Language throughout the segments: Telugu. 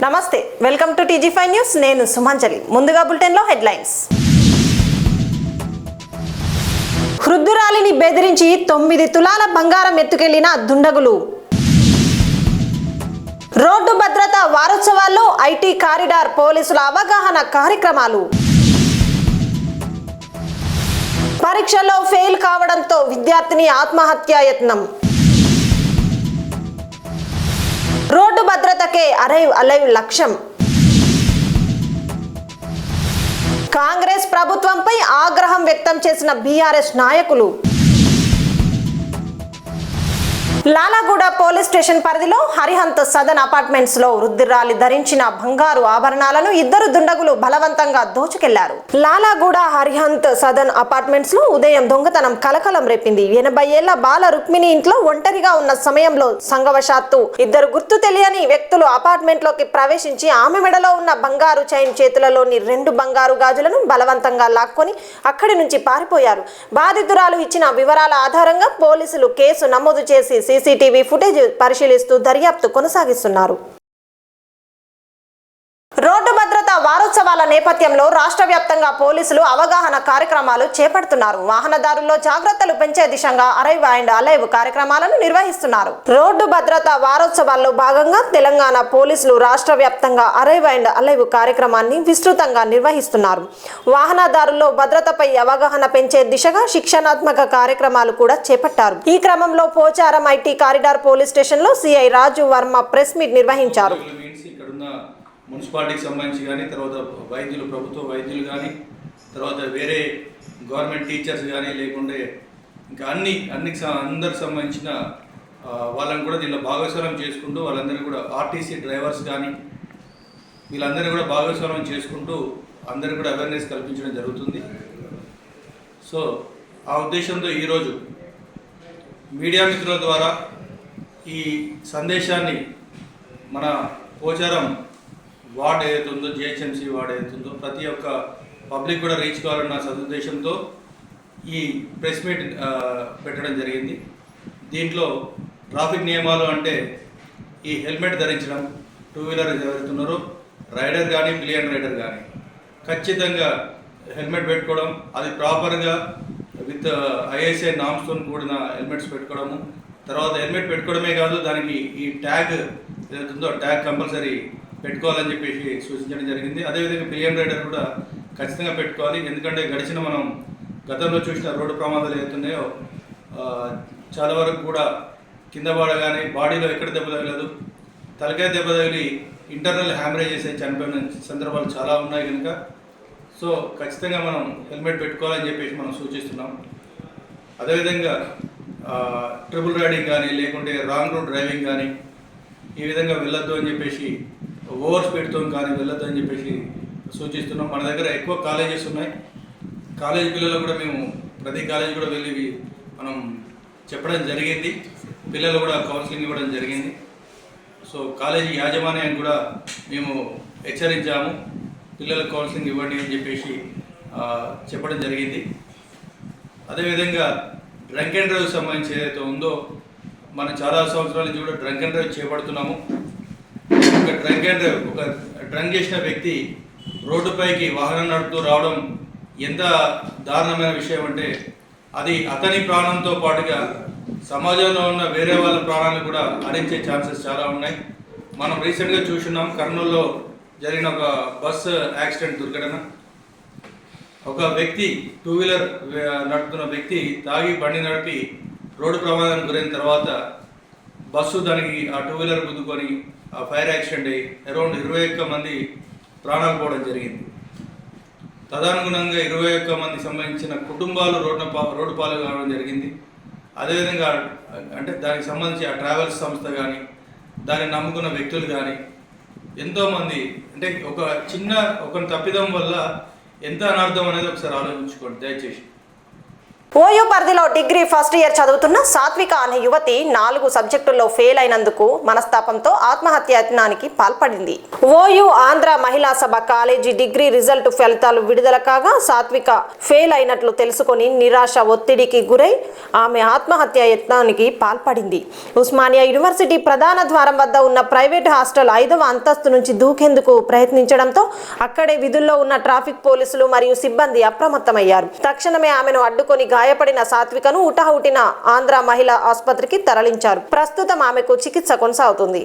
నమస్తే, వెల్కమ్ టు టీజీ5 న్యూస్. నేను సుమంజలి. ముందుగా బులెటిన్లో హెడ్లైన్స్. వృద్ధురాలిని బెదిరించి 9 తులాల బంగారం ఎత్తుకెళ్లిన దుండగులు. రోడ్డు భద్రత వారోత్సవాల్లో ఐటీ కారిడార్ పోలీసుల అవగాహన కార్యక్రమాలు. పరీక్షలో ఫెయిల్ కావడంతో విద్యార్థిని ఆత్మహత్యా యత్నం. రోడ్డు భద్రతకే అరైవ్ లక్ష్యం. కాంగ్రెస్ ప్రభుత్వంపై ఆగ్రహం వ్యక్తం చేసిన బీఆర్ఎస్ నాయకులు. లాలాగూడ పోలీస్ స్టేషన్ పరిధిలో హరిహంత్ సదన్ అపార్ట్మెంట్స్ లో వృద్ధురాలి ధరించిన బంగారు ఆభరణాలను 2 దుండగులు బలవంతంగా దోచుకెళ్లారు. లాలాగూడ హరిహంత్ సదన్ అపార్ట్మెంట్స్ లో ఉదయం దొంగతనం కలకలం రేపింది. 80 ఏళ్ల బాల రుక్మిణి ఇంట్లో ఒంటరిగా ఉన్న సమయంలో సంఘవశాత్తు 2 గుర్తు తెలియని వ్యక్తులు అపార్ట్మెంట్ లోకి ప్రవేశించి ఆమె మెడలో ఉన్న బంగారు చైన్, చేతులలోని 2 బంగారు గాజులను బలవంతంగా లాక్కొని అక్కడి నుంచి పారిపోయారు. బాధితురాలు ఇచ్చిన వివరాల ఆధారంగా పోలీసులు కేసు నమోదు చేసి సీసీటీవీ ఫుటేజ్ పరిశీలిస్తూ దర్యాప్తు కొనసాగిస్తున్నారు. రోడ్డు భద్రత వారోత్సవాల నేపథ్యంలో రాష్ట్ర వ్యాప్తంగా పోలీసులు అవగాహన కార్యక్రమాలు చేపడుతున్నారు. వాహనదారుల్లో జాగ్రత్తలు పెంచే దిశగా అరైవ్ అండ్ అలైవ్ కార్యక్రమాలను నిర్వహిస్తున్నారు. రోడ్డు భద్రత వారోత్సవాల్లో భాగంగా తెలంగాణ పోలీసులు రాష్ట్ర వ్యాప్తంగా అరైవ్ అండ్ అలైవ్ కార్యక్రమాన్ని విస్తృతంగా నిర్వహిస్తున్నారు. వాహనదారుల్లో భద్రతపై అవగాహన పెంచే దిశగా శిక్షణాత్మక కార్యక్రమాలు కూడా చేపట్టారు. ఈ క్రమంలో Pocharam IT corridor police station లో సిఐ రాజు వర్మ ప్రెస్ మీట్ నిర్వహించారు. మున్సిపాలిటీకి సంబంధించి కానీ, తర్వాత వైద్యులు, ప్రభుత్వ వైద్యులు కానీ, తర్వాత వేరే గవర్నమెంట్ టీచర్స్ కానీ, లేకుంటే ఇంకా అందరికి సంబంధించిన వాళ్ళని కూడా దీనిలో భాగస్వామ్యం చేసుకుంటూ, వాళ్ళందరినీ కూడా ఆర్టీసీ డ్రైవర్స్ కానీ వీళ్ళందరినీ కూడా భాగస్వామ్యం చేసుకుంటూ అందరికీ కూడా అవేర్నెస్ కల్పించడం జరుగుతుంది. సో ఆ ఉద్దేశంతో ఈరోజు మీడియా మిత్రుల ద్వారా ఈ సందేశాన్ని మన పోచారం వార్డ్ ఏదైతే ఉందో, జిహెచ్ఎంసీ వార్డ్ ఏదైతే ఉందో, ప్రతి ఒక్క పబ్లిక్ కూడా రీచ్ కావాలన్న సదుద్దేశంతో ఈ ప్రెస్ మీట్ పెట్టడం జరిగింది. దీంట్లో ట్రాఫిక్ నియమాలు అంటే ఈ హెల్మెట్ ధరించడం, 2 వీలర్ ఎవరుతున్నారో రైడర్ కానీ పిలియన్ రైడర్ కానీ ఖచ్చితంగా హెల్మెట్ పెట్టుకోవడం, అది ప్రాపర్గా విత్ ఐఎస్ఐ నామ్స్తో కూడిన హెల్మెట్స్ పెట్టుకోవడము. తర్వాత హెల్మెట్ పెట్టుకోవడమే కాదు, దానికి ఈ ట్యాగ్ ఏదైతుందో ట్యాగ్ కంపల్సరీ పెట్టుకోవాలని చెప్పేసి సూచించడం జరిగింది. అదేవిధంగా పిలియన్ రైడర్ కూడా ఖచ్చితంగా పెట్టుకోవాలి. ఎందుకంటే మనం గతంలో చూసిన రోడ్డు ప్రమాదాలు ఏవైతున్నాయో చాలా వరకు కూడా కింద పడగానే బాడీలో ఎక్కడ దెబ్బ తగలదు, తలకాయ దెబ్బ తగిలి ఇంటర్నల్ హ్యామరేజ్ చేసే చనిపోయిన సందర్భాలు చాలా ఉన్నాయి కనుక సో ఖచ్చితంగా మనం హెల్మెట్ పెట్టుకోవాలని చెప్పేసి మనం సూచిస్తున్నాం. అదేవిధంగా ట్రిపుల్ రైడింగ్ కానీ, లేకుంటే రాంగ్ రూట్ డ్రైవింగ్ కానీ ఈ విధంగా వెళ్ళొద్దు అని చెప్పేసి, ఓవర్ స్పీడ్తో కానీ వెళ్ళొద్దు అని చెప్పేసి సూచిస్తున్నాం. మన దగ్గర ఎక్కువ కాలేజెస్ ఉన్నాయి. కాలేజీ పిల్లలు కూడా మేము ప్రతి కాలేజీ కూడా వెళ్ళి మనం చెప్పడం జరిగింది. పిల్లలు కూడా కౌన్సిలింగ్ ఇవ్వడం జరిగింది. సో కాలేజీ యాజమాన్యాన్ని కూడా మేము హెచ్చరించాము, పిల్లలకు కౌన్సిలింగ్ ఇవ్వండి అని చెప్పేసి చెప్పడం జరిగింది. అదేవిధంగా డ్రంక్ అండ్ డ్రైవ్ సంబంధించి ఏదైతే ఉందో, మనం చాలా సంవత్సరాల నుంచి కూడా డ్రంక్ అండ్ డ్రైవ్ చేపడుతున్నాము. ఒక డ్రంక్ చేసిన వ్యక్తి రోడ్డుపైకి వాహనం నడుపుతూ రావడం ఎంత దారుణమైన విషయం అంటే, అది అతని ప్రాణంతో పాటుగా సమాజంలో ఉన్న వేరే వాళ్ళ ప్రాణాలను కూడా హరించే ఛాన్సెస్ చాలా ఉన్నాయి. మనం రీసెంట్గా చూస్తున్నాం, కర్నూలులో జరిగిన ఒక బస్సు యాక్సిడెంట్ దుర్ఘటన. ఒక వ్యక్తి 2 వీలర్ నడుపుతున్న వ్యక్తి తాగి బండి నడిపి రోడ్డు ప్రమాదానికి గురైన తర్వాత బస్సు దానికి ఆ 2 వీలర్ గుద్దుకొని ఆ ఫైర్ యాక్సిడెంట్ అయ్యి అరౌండ్ 21 మంది ప్రాణాలు పోవడం జరిగింది. తదనుగుణంగా 21 మంది సంబంధించిన కుటుంబాలు రోడ్డు పాలు కావడం జరిగింది. అదేవిధంగా అంటే దానికి సంబంధించి ఆ ట్రావెల్స్ సంస్థ కానీ, దాన్ని నమ్ముకున్న వ్యక్తులు కానీ ఎంతోమంది, అంటే ఒక తప్పిదం వల్ల ఎంత అనార్థం అనేది ఒకసారి ఆలోచించుకోండి దయచేసి. ఓయూ పరిధిలో డిగ్రీ ఫస్ట్ ఇయర్ చదువుతున్న సాత్విక అనే యువతి 4 సబ్జెక్టుల్లో ఫెయిల్ అయినందుకు మనస్తాపంతో ఆత్మహత్యాయత్నానికి పాల్పడింది. ఓయూ ఆంధ్ర మహిళా సభ కాలేజీ డిగ్రీ రిజల్ట్ ఫలితాలు విడుదల కాగా సాత్విక ఫెయిల్ అయినట్లు తెలుసుకొని నిరాశ ఒత్తిడికి గురై ఆమె ఆత్మహత్యాయత్నానికి పాల్పడింది. ఉస్మానియా యూనివర్సిటీ ప్రధాన ద్వారం వద్ద ఉన్న ప్రైవేట్ హాస్టల్ 5వ అంతస్తు నుంచి దూకేందుకు ప్రయత్నించడంతో అక్కడే విధుల్లో ఉన్న ట్రాఫిక్ పోలీసులు మరియు సిబ్బంది అప్రమత్తమయ్యారు. తక్షణమే ఆమెను అడ్డుకొని గాయపడిన సాత్వికను ఉటాహుటిన ఆంధ్ర మహిళా ఆసుపత్రికి తరలించారు. ప్రస్తుతం ఆమెకు చికిత్స కొనసాగుతుంది.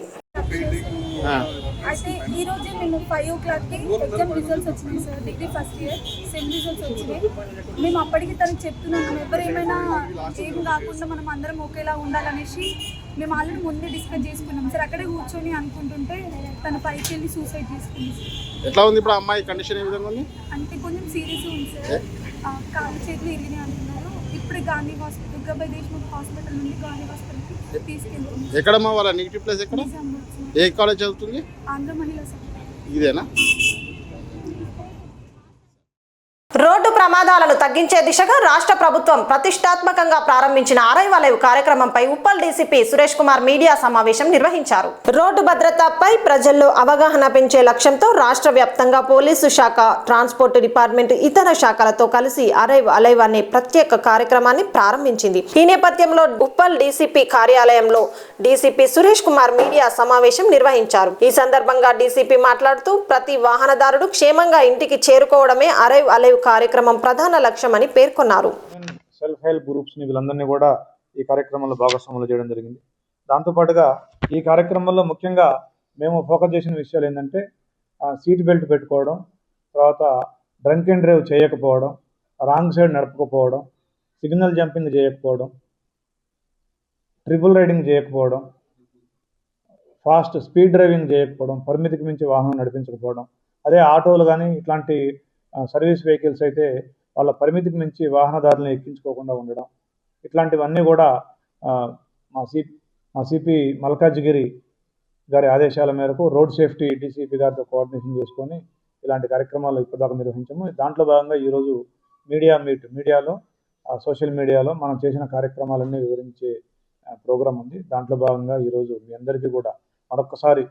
అయితే ఈ రోజే మేము 5 o'clockకి ఎగ్జామ్ రిజల్ట్స్ వచ్చినాయి sir. Degree first year sem results వచ్చినాయి. మేము అప్పటికి తనకు చెప్తున్నాము, ఎవరేమైనా ఏం కాకుండా మనం అందరం ఒకేలా ఉండాలనేసి మేము ఆల్రెడీ ముందే డిస్కస్ చేసుకున్నాం సార్. అక్కడే కూర్చొని అనుకుంటుంటే తన పైకి వెళ్ళి సూసైడ్ చేసుకుంది సార్. ఎట్లా ఉంది ఇప్పుడు అమ్మాయి కండిషన్? ఏ విధంగా ఉంది? అంటే కొంచెం సీరియస్ ఉంది సార్. కాళ్ళు చేతులు ఇరిగినాయి అంటున్నారు. ఇప్పుడే గాంధీ హాస్పిటల్, దుర్గాబాయి దేశ్ముఖ్ హాస్పిటల్ నుండి గాంధీ హాస్పిటల్కి తీసుకెళ్తుంది. ఎక్కడమ్మా వాళ్ళ నెగిటివ్ ప్లేస్ ఎక్కడ? ఏ కాలేజ్ చదువుతుంది? ఆంధ్ర మహిళా సభ. ఇదేనా? రోడ్డు ప్రమాదాలను తగ్గించే దిశగా రాష్ట్ర ప్రభుత్వం ప్రతిష్టాత్మకంగా ప్రారంభించిన అరైవ్ కార్యక్రమంపై ఉప్పల్ డీసీపీ సురేష్ కుమార్ మీడియా సమావేశం నిర్వహించారు. రోడ్డు భద్రతపై ప్రజల్లో అవగాహన పెంచే లక్ష్యంతో రాష్ట్ర వ్యాప్తంగా పోలీసు శాఖ, ట్రాన్స్పోర్ట్ డిపార్ట్మెంట్, ఇతర శాఖలతో కలిసి అరైవ్ అనే ప్రత్యేక కార్యక్రమాన్ని ప్రారంభించింది. ఈ నేపథ్యంలో ఉప్పల్ డీసీపీ కార్యాలయంలో డీసీపీ సురేష్ కుమార్ మీడియా సమావేశం నిర్వహించారు. ఈ సందర్భంగా డీసీపీ మాట్లాడుతూ ప్రతి వాహనదారుడు క్షేమంగా ఇంటికి చేరుకోవడమే అరైవ్ కార్యక్రమం ప్రధాన లక్ష్యమని పేర్కొన్నారు. సెల్ఫ్ హెల్ప్ గ్రూప్స్ని వీళ్ళందరినీ కూడా ఈ కార్యక్రమంలో భాగస్వాములు చేయడం జరిగింది. దాంతోపాటుగా ఈ కార్యక్రమంలో ముఖ్యంగా మేము ఫోకస్ చేసిన విషయాలు ఏంటంటే సీట్ బెల్ట్ పెట్టుకోవడం, తర్వాత డ్రంక్ అండ్ డ్రైవ్ చేయకపోవడం, రాంగ్ సైడ్ నడపకపోవడం, సిగ్నల్ జంపింగ్ చేయకపోవడం, ట్రిపుల్ రైడింగ్ చేయకపోవడం, ఫాస్ట్ స్పీడ్ డ్రైవింగ్ చేయకపోవడం, పరిమితికి మించి వాహనం నడిపించకపోవడం. అదే ఆటోలు కానీ ఇట్లాంటి సర్వీస్ వెహికల్స్ అయితే వాళ్ళ పరిమితికి మించి వాహనదారులను ఎక్కించుకోకుండా ఉండడం, ఇట్లాంటివన్నీ కూడా మా సిపి మల్కాజ్గిరి గారి ఆదేశాల మేరకు రోడ్ సేఫ్టీ డీసీపీ గారితో కోఆర్డినేషన్ చేసుకొని ఇలాంటి కార్యక్రమాలు ఇప్పటిదాకా నిర్వహించాము. దాంట్లో భాగంగా ఈరోజు మీడియాలో సోషల్ మీడియాలో మనం చేసిన కార్యక్రమాలన్నీ వివరించే ప్రోగ్రాం ఉంది. దాంట్లో భాగంగా ఈరోజు మీ అందరికీ కూడా మరొకసారి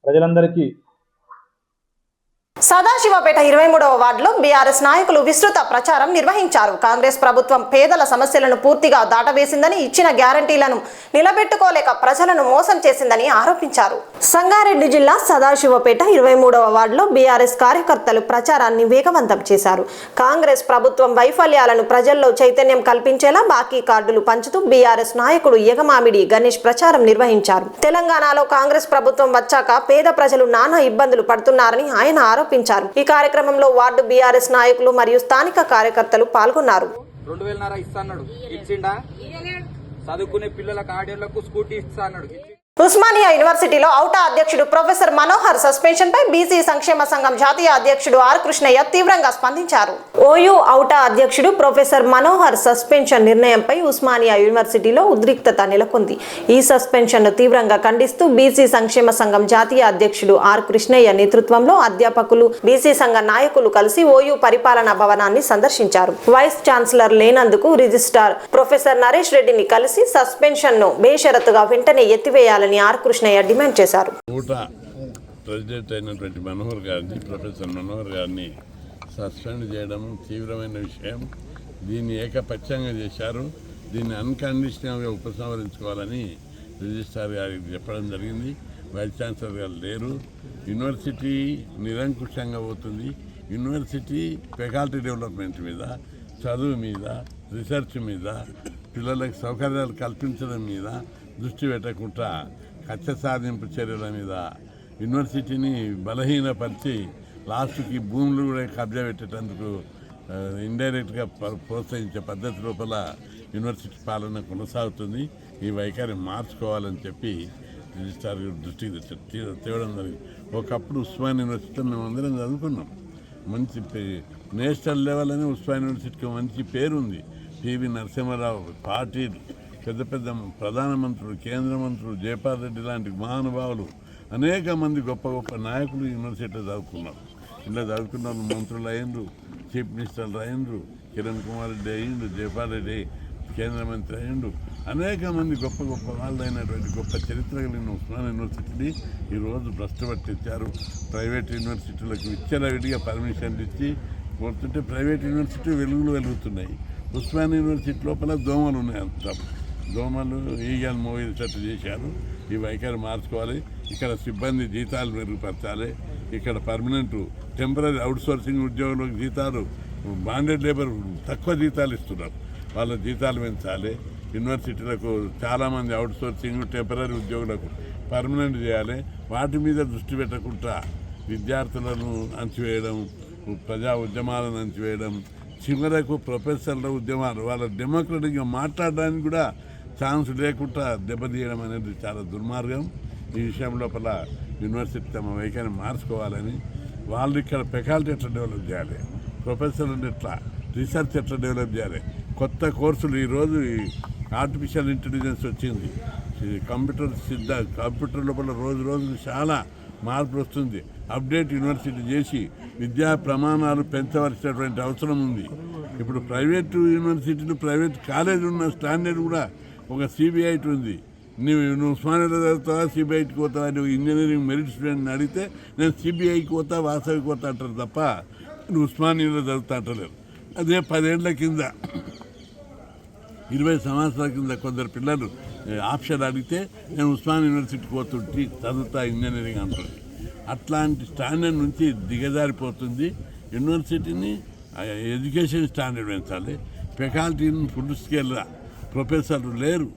ప్రజలందరికీ సదాశివపేట 23వ వార్డులో బీఆర్ఎస్ నాయకులు విస్తృత ప్రచారం నిర్వహించారు. కాంగ్రెస్ ప్రభుత్వం పేదల సమస్యలను పూర్తిగా దాటవేసిందని, ఇచ్చిన గ్యారంటీలను నిలబెట్టుకోలేక ప్రజలను మోసం చేసిందని ఆరోపించారు. సంగారెడ్డి జిల్లా సదాశివపేట 23వ వార్డులో బీఆర్ఎస్ కార్యకర్తలు ప్రచారాన్ని వేగవంతం చేశారు. కాంగ్రెస్ ప్రభుత్వం వైఫల్యాలను ప్రజల్లో చైతన్యం కల్పించేలా బాకీ కార్డులు పంచుతూ బీఆర్ఎస్ నాయకుడు ఎగమామిడి గణేష్ ప్రచారం నిర్వహించారు. తెలంగాణలో కాంగ్రెస్ ప్రభుత్వం వచ్చాక పేద ప్రజలు నానా ఇబ్బందులు పడుతున్నారని ఆయన ఆరోపించారు. ఈ కార్యక్రమంలో వార్డు బీఆర్ఎస్ నాయకులు మరియు స్థానిక కార్యకర్తలు పాల్గొన్నారు. 2000 ఇస్తా అన్నాడు, ఇచ్చిండా? చదువుకునే పిల్లలకు ఆడేళ్లకు స్కూటీ ఇస్తా అన్నాడు. ఉస్మానియా యూనివర్సిటీలో ఔటా అధ్యక్షుడు ప్రొఫెసర్ మనోహర్ సస్పెన్షన్ పై బీసీ సంక్షేమ సంఘం జాతీయ అధ్యక్షుడు ఆర్ కృష్ణయ్య తీవ్రంగా స్పందించారు. ఓయూ ఔటా అధ్యక్షుడు ప్రొఫెసర్ మనోహర్ సస్పెన్షన్ నిర్ణయంపై ఉస్మానియా యూనివర్సిటీలో ఉద్రిక్తత నెలకొంది. ఈ సస్పెన్షన్ ను తీవ్రంగా ఖండిస్తూ బీసీ సంక్షేమ సంఘం జాతీయ అధ్యక్షుడు ఆర్ కృష్ణయ్య నేతృత్వంలో అధ్యాపకులు, బీసీ సంఘ నాయకులు కలిసి ఓయూ పరిపాలనా భవనాన్ని సందర్శించారు. వైస్ ఛాన్సలర్ లేనందుకు రిజిస్ట్రార్ ప్రొఫెసర్ నరేష్ రెడ్డిని కలిసి సస్పెన్షన్ ను బేషరతుగా వెంటనే ఎత్తివేయాలి ఆర్ కృష్ణయ్య డిమాండ్ చేశారు. ప్రెసిడెంట్ అయినటువంటి ప్రొఫెసర్ మనోహర్ గారిని సస్పెండ్ చేయడం తీవ్రమైన విషయం. దీన్ని ఏకపక్షంగా చేశారు. దీన్ని అన్కండిషనల్గా ఉపసంహరించుకోవాలని రిజిస్ట్రార్ గారికి చెప్పడం జరిగింది. వైస్ ఛాన్సలర్ గారు లేరు. యూనివర్సిటీ నిరంకుశంగా పోతుంది. యూనివర్సిటీ ఫ్యాకల్టీ డెవలప్మెంట్ మీద, చదువు మీద, రీసెర్చ్ మీద, పిల్లలకు సౌకర్యాలు కల్పించడం మీద దృష్టి పెట్టకుండా కక్ష సాధింపు చర్యల మీద యూనివర్సిటీని బలహీనపరిచి లాస్ట్కి భూములు కూడా కబ్జా పెట్టేటందుకు ఇండైరెక్ట్గా ప్రోత్సహించే పద్ధతి లోపల యూనివర్సిటీ పాలన కొనసాగుతుంది. ఈ వైఖరి మార్చుకోవాలని చెప్పి రిజిస్ట్రార్ దృష్టికి తేవడం జరిగింది. ఒకప్పుడు ఉస్మాన్ యూనివర్సిటీలో మేము అందరం చదువుకున్నాం. మంచి నేషనల్ లెవెల్ అని ఉస్మాన్ యూనివర్సిటీకి మంచి పేరుంది. పివి నరసింహారావు, పాటిల్, పెద్ద పెద్ద ప్రధానమంత్రులు, కేంద్ర మంత్రులు, జయపాల్ రెడ్డి లాంటి మహానుభావులు, అనేక మంది గొప్ప గొప్ప నాయకులు యూనివర్సిటీలో చదువుకున్నారు. ఇలా చదువుకున్న వాళ్ళు మంత్రులు అయ్యిండ్రు, చీఫ్ మినిస్టర్లు అయ్యిండ్రు, కిరణ్ కుమార్ రెడ్డి అయ్యిండు, జయపాల్ రెడ్డి కేంద్ర మంత్రి అయ్యిండు. అనేక మంది గొప్ప గొప్ప వాళ్ళైనటువంటి గొప్ప చరిత్ర కలిగిన ఉస్మానియా యూనివర్సిటీని ఈరోజు భ్రష్టు పట్టించారు. ప్రైవేట్ యూనివర్సిటీలకు విచ్చలవిడిగా పర్మిషన్లు ఇచ్చి పోతుంటే ప్రైవేట్ యూనివర్సిటీ వెలుగుతున్నాయి. ఉస్మానియా యూనివర్సిటీ లోపల దోమలు ఉన్నాయి. అంత దోమలు ఈగలు మోయేటట్టు చేశారు. ఈ వైఖరి మార్చుకోవాలి. ఇక్కడ సిబ్బంది జీతాలు మెరుగుపరచాలి. ఇక్కడ పర్మనెంట్ టెంపరీ అవుట్సోర్సింగ్ ఉద్యోగులకు జీతాలు, బాండెడ్ లేబర్ తక్కువ జీతాలు ఇస్తున్నారు, వాళ్ళ జీతాలు పెంచాలి. యూనివర్సిటీలకు చాలామంది అవుట్సోర్సింగ్ టెంపరీ ఉద్యోగులకు పర్మనెంట్ చేయాలి. వాటి మీద దృష్టి పెట్టకుండా విద్యార్థులను అణచివేయడం, ప్రజా ఉద్యమాలను అణచివేయడం, చివరకు ప్రొఫెసర్ల ఉద్యమాలు వాళ్ళ డెమోక్రటిక్గా మాట్లాడడానికి కూడా ఛాన్స్ లేకుండా దెబ్బతీయడం అనేది చాలా దుర్మార్గం. ఈ విషయం లోపల యూనివర్సిటీ తమ వైఖరిని మార్చుకోవాలని, వాళ్ళు ఇక్కడ ఫెకల్టీ ఎట్లా డెవలప్ చేయాలి, ప్రొఫెసర్లను ఎట్లా, రీసెర్చ్ ఎట్లా డెవలప్ చేయాలి, కొత్త కోర్సులు. ఈరోజు ఈ ఆర్టిఫిషియల్ ఇంటెలిజెన్స్ వచ్చింది, కంప్యూటర్ లోపల రోజు రోజుకు చాలా మార్పులు వస్తుంది. అప్డేట్ యూనివర్సిటీ చేసి విద్యా ప్రమాణాలు పెంచవలసినటువంటి అవసరం ఉంది. ఇప్పుడు ప్రైవేటు యూనివర్సిటీలు, ప్రైవేట్ కాలేజీలు ఉన్న స్టాండర్డ్ కూడా ఒక సిబిఐటి ఉంది. నువ్వు ఉస్మానియాలో చదువుతావా, సిబిఐటికి పోతావా? నువ్వు ఇంజనీరింగ్ మెరిట్ స్టూడెంట్ని అడిగితే నేను సిబిఐకి పోతా, వాసవికి పోతా అంటారు తప్ప నువ్వు ఉస్మానియాలో చదువుతా అంటలేరు. అదే 10 ఏళ్ల కింద, 20 సంవత్సరాల కింద కొందరు పిల్లలు ఆప్షన్ అడిగితే నేను ఉస్మానియా యూనివర్సిటీకి పోతుంటే చదువుతా ఇంజనీరింగ్ అంటుంది. అట్లాంటి స్టాండర్డ్ నుంచి దిగజారిపోతుంది. యూనివర్సిటీని ఎడ్యుకేషన్ స్టాండర్డ్ పెంచాలి. ఫెకల్టీని ఫుల్ స్కేల్గా, ప్రొఫెసర్లు లేరు,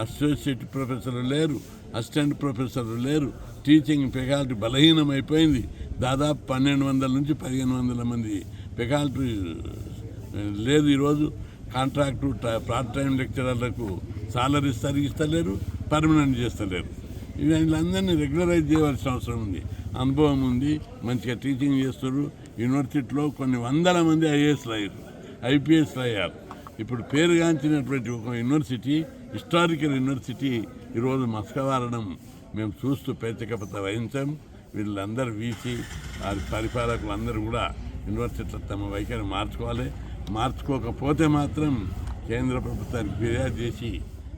అసోసియేట్ ప్రొఫెసర్లు లేరు, అసిస్టెంట్ ప్రొఫెసర్లు లేరు. టీచింగ్ ఫెకల్టీ బలహీనమైపోయింది. దాదాపు 1200 నుంచి 1500 మంది ఫెకల్టీ లేదు. ఈరోజు కాంట్రాక్టు పార్ట్ టైం లెక్చరర్లకు సాలరీస్ తరిగిస్తలేరు, పర్మనెంట్ చేస్తలేరు. వీళ్ళందరినీ రెగ్యులరైజ్ చేయవలసిన అవసరం ఉంది. అనుభవం ఉంది, మంచిగా టీచింగ్ చేస్తారు. యూనివర్సిటీలో కొన్ని 100 మంది ఐఏఎస్లు అయ్యారు, ఐపీఎస్లు అయ్యారు. ఇప్పుడు పేరుగాంచినటువంటి ఒక యూనివర్సిటీ, హిస్టారికల్ యూనివర్సిటీ ఈరోజు మస్కవారడం మేము చూస్తూ పేచకపత వహించాం. వీళ్ళందరూ వీసి వారి పరిపాలకులు అందరూ కూడా యూనివర్సిటీలో తమ వైఖరి మార్చుకోవాలి. మార్చుకోకపోతే మాత్రం కేంద్ర ప్రభుత్వానికి ఫిర్యాదు చేసి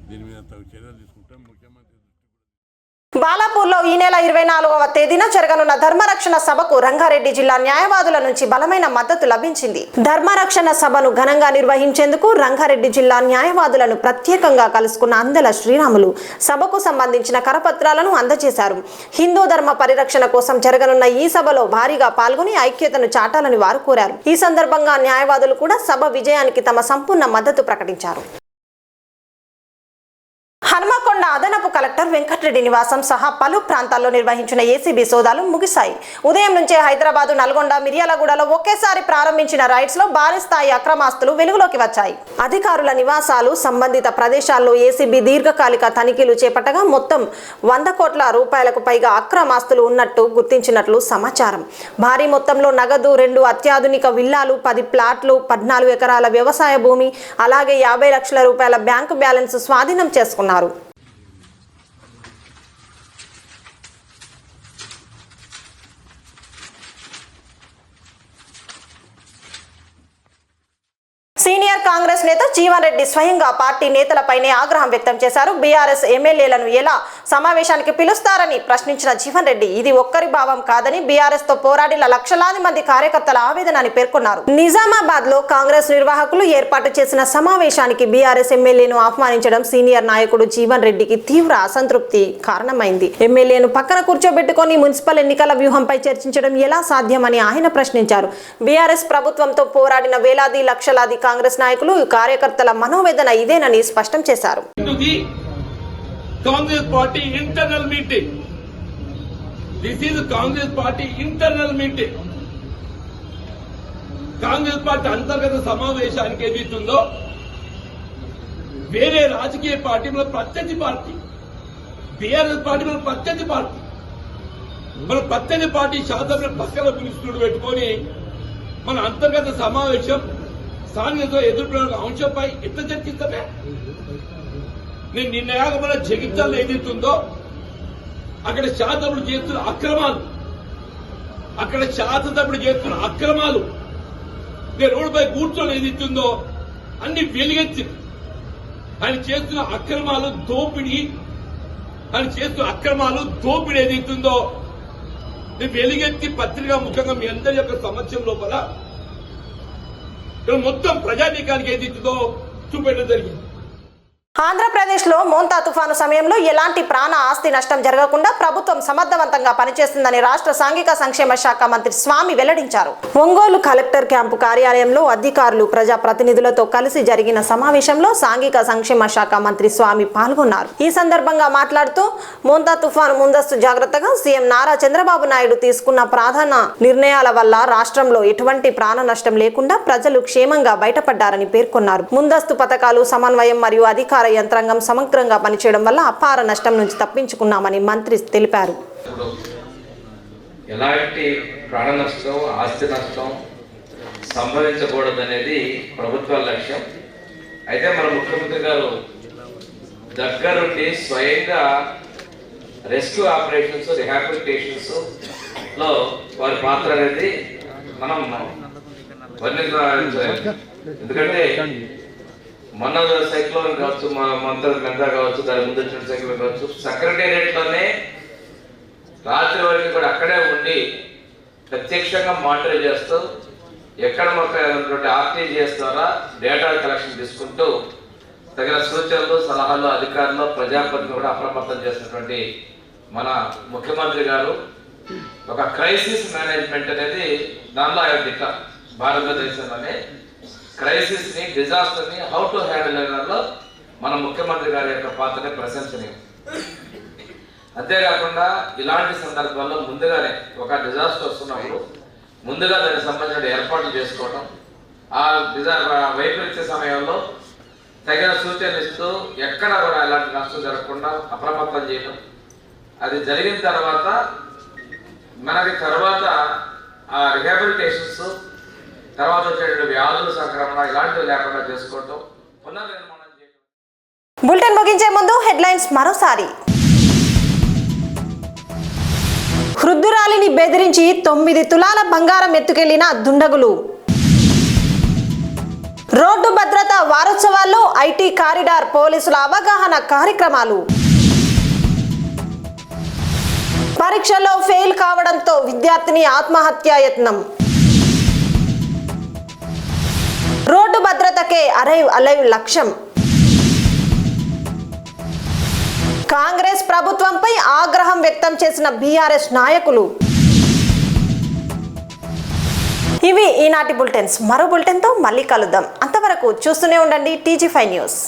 దీని మీద తగు చర్యలు తీసుకుంటాం. ముఖ్యమంత్రి బాలాపూర్లో ఈ నెల 24వ తేదీన జరగనున్న ధర్మరక్షణ సభకు రంగారెడ్డి జిల్లా న్యాయవాదుల నుంచి బలమైన మద్దతు లభించింది. ధర్మరక్షణ సభను ఘనంగా నిర్వహించేందుకు రంగారెడ్డి జిల్లా న్యాయవాదులను ప్రత్యేకంగా కలుసుకున్న అందెల శ్రీరాములు సభకు సంబంధించిన కరపత్రాలను అందజేశారు. హిందూ ధర్మ పరిరక్షణ కోసం జరగనున్న ఈ సభలో భారీగా పాల్గొని ఐక్యతను చాటాలని వారు కోరారు. ఈ సందర్భంగా న్యాయవాదులు కూడా సభ విజయానికి తమ సంపూర్ణ మద్దతు ప్రకటించారు. హనుమకొండ అదనపు కలెక్టర్ వెంకటరెడ్డి నివాసం సహా పలు ప్రాంతాల్లో నిర్వహించిన ఏసీబీ సోదాలు ముగిశాయి. ఉదయం నుంచే హైదరాబాద్, నల్గొండ, మిర్యాలగూడలో ఒకేసారి ప్రారంభించిన రైడ్స్ లో భారీ స్థాయి అక్రమాస్తులు వెలుగులోకి వచ్చాయి. అధికారుల నివాసాలు, సంబంధిత ప్రదేశాల్లో ఏసీబీ దీర్ఘకాలిక తనిఖీలు చేపట్టగా మొత్తం 100 కోట్ల రూపాయలకు పైగా అక్రమాస్తులు ఉన్నట్టు గుర్తించినట్లు సమాచారం. భారీ మొత్తంలో నగదు, 2 అత్యాధునిక విల్లాలు, 10 ప్లాట్లు, 14 ఎకరాల వ్యవసాయ భూమి, అలాగే 50 లక్షల రూపాయల బ్యాంకు బ్యాలెన్స్ స్వాధీనం చేసుకున్నారు. సీనియర్ కాంగ్రెస్ నేత జీవన్ రెడ్డి స్వయంగా పార్టీ నేతలపైనే ఆగ్రహం వ్యక్తం చేశారు. బీఆర్ఎస్ ఎమ్మెల్యేలను ఎలా సమావేశానికి పిలుస్తారని ప్రశ్నించిన జీవన్ రెడ్డి ఇది ఒక్కరి భావం కాదని, బీఆర్ఎస్ తో పోరాడిన లక్షలాది మంది కార్యకర్తల ఆవేదన అని పేర్కొన్నారు. నిజామాబాద్ లో కాంగ్రెస్ నిర్వాహకులు ఏర్పాటు చేసిన సమావేశానికి బీఆర్ఎస్ ఎమ్మెల్యేను ఆహ్వానించడం సీనియర్ నాయకుడు జీవన్ రెడ్డికి తీవ్ర అసంతృప్తి కారణమైంది. ఎమ్మెల్యేను పక్కన కూర్చోబెట్టుకొని మున్సిపల్ ఎన్నికల వ్యూహంపై చర్చించడం ఎలా సాధ్యమని ఆయన ప్రశ్నించారు. బీఆర్ఎస్ ప్రభుత్వంతో పోరాడిన వేలాది లక్షలాది కాంగ్రెస్ నాయకులు, కార్యకర్తల మనోవేదన ఇదేనని స్పష్టం చేశారు. Congress party internal meeting, this is Congress party internal meeting. Congress party అంతర్గత సమావేశానికి ఏదైతుందో వేరే రాజకీయ పార్టీ మన ప్రత్యర్థి పార్టీ, బీఆర్ఎస్ పార్టీ మన ప్రత్యర్థి పార్టీ, మన ప్రత్యర్థి పార్టీ శాతం పక్కన పిలుచుకుంటూ పెట్టుకొని మన అంతర్గత సమావేశం స్థానిక ఎదుర్కొన్న అంశంపై ఎట్లా చర్చిస్తామే? నేను నిన్నయాక మన జగిత్యాలలో ఏదైతుందో అక్కడ శాసనసభ్యులు చేస్తున్న అక్రమాలు, నేను రోడ్డుపై కూర్చొని ఏది ఇస్తుందో అన్ని వెలిగించింది. ఆయన చేస్తున్న అక్రమాలు దోపిడీ ఏదైతుందో వెలిగెత్తి పత్రికా ముఖంగా మీ అందరి యొక్క సమస్య లోపల మొత్తం ప్రజానీకానికి ఏదైతుందో చూపెట్టడం జరిగింది. ఆంధ్రప్రదేశ్లో మోంతా తుఫాను సమయంలో ఎలాంటి ప్రాణ ఆస్తి నష్టం జరగకుండా ప్రభుత్వం సమర్థవంతంగా పనిచేస్తుందని రాష్ట్ర సాంఘిక సంక్షేమ శాఖ మంత్రి స్వామి వెల్లడించారు. ఒంగోలు కలెక్టర్ క్యాంపు కార్యాలయంలో అధికారులు ప్రజా ప్రతినిధులతో కలిసి జరిగిన సమావేశంలో సాంఘిక సంక్షేమ శాఖ మంత్రి స్వామి పాల్గొన్నారు. ఈ సందర్భంగా మాట్లాడుతూ మోంతా తుఫాను ముందస్తు జాగ్రత్తగా సీఎం నారా చంద్రబాబు నాయుడు తీసుకున్న ప్రధాన నిర్ణయాల వల్ల రాష్ట్రంలో ఎటువంటి ప్రాణ నష్టం లేకుండా ప్రజలు క్షేమంగా బయటపడ్డారని పేర్కొన్నారు. ముందస్తు పథకాలు సమన్వయం మరియు అధికార యంత్రాంగం సమగ్రంగా పనిచేయడం వల్ల అపార నష్టం నుంచి తప్పించుకున్నామని మంత్రి తెలిపారు. ఎలాంటి ప్రాణ నష్టం ఆస్తి నష్టం సంభవించకూడదనేది ప్రభుత్వ లక్ష్యం. అయితే మన ముఖ్యమంత్రి గారు దగ్గరుండి స్వయంగా రెస్క్యూ ఆపరేషన్స్ రిహాబిలిటేషన్స్ లో వారి పాత్ర అనేది మనం వర్ణించాలి. ఎందుకంటే మొన్న సైక్లోన్ కావచ్చు, మెంతా కావచ్చు, దాని ముందు వచ్చిన సైక్లోన్ కావచ్చు, సెక్రటేరియట్ లోనే రాత్రి వరకు కూడా అక్కడే ఉండి ప్రత్యక్షంగా మానిటర్ చేస్తూ ఎక్కడ మొత్తం ఆర్టీజీఎస్ ద్వారా డేటా కలెక్షన్ తీసుకుంటూ తగిన సూచనలు సలహాలు అధికారులు ప్రజాప్రతినిధులు కూడా అప్రమత్తం చేసినటువంటి మన ముఖ్యమంత్రి గారు ఒక క్రైసిస్ మేనేజ్మెంట్ అనేది దానిలో ఆయన దిట్ట. భారతదేశంలోనే క్రైసిస్ ని డిజాస్టర్ ని హౌ టు హ్యాండిల్ అనడంలో మన ముఖ్యమంత్రి గారి యొక్క పాత్రని ప్రశంసనీయం. అంతేకాకుండా ఇలాంటి సందర్భాల్లో ముందుగానే ఒక డిజాస్టర్ వస్తున్నప్పుడు ముందుగా దానికి సంబంధించిన ఏర్పాట్లు చేసుకోవడం, ఆ వైపరీత్య సమయంలో తగిన సూచనలు ఇస్తూ ఎక్కడ కూడా ఎలాంటి నష్టం జరగకుండా అప్రమత్తం చేయడం, అది జరిగిన తర్వాత మనకి తర్వాత ఆ రిహాబిలిటేషన్స్ తర్వాత వచ్చే వ్యాధుల సంక్రమణ ఇలాంటివి లేకుండా చేసుకోవటం, పునర్నిర్మాణం చేయడం. బులెటిన్ ముగించే ముందు హెడ్లైన్స్ మరోసారి. వృద్ధురాలిని బెదిరించి 9 తులాల బంగారం ఎత్తుకెళ్లిన దుండగులు. రోడ్డు భద్రత వారోత్సవాల్లో ఐటీ కారిడార్ పోలీసుల అవగాహన కార్యక్రమాలు. పరీక్షలో ఫెయిల్ కావడంతో విద్యార్థిని ఆత్మహత్యా యత్నం. రోడ్డు భద్రతకే అలైవ్ లక్ష్యం. కాంగ్రెస్ ప్రభుత్వంపై ఆగ్రహం వ్యక్తం చేసిన బీఆర్ఎస్ నాయకులు. ఇవి ఈనాటి బులెటిన్స్. మరో బులెటిన్తో మళ్ళీ కలుద్దాం. అంతవరకు చూస్తూనే ఉండండి TG5 న్యూస్.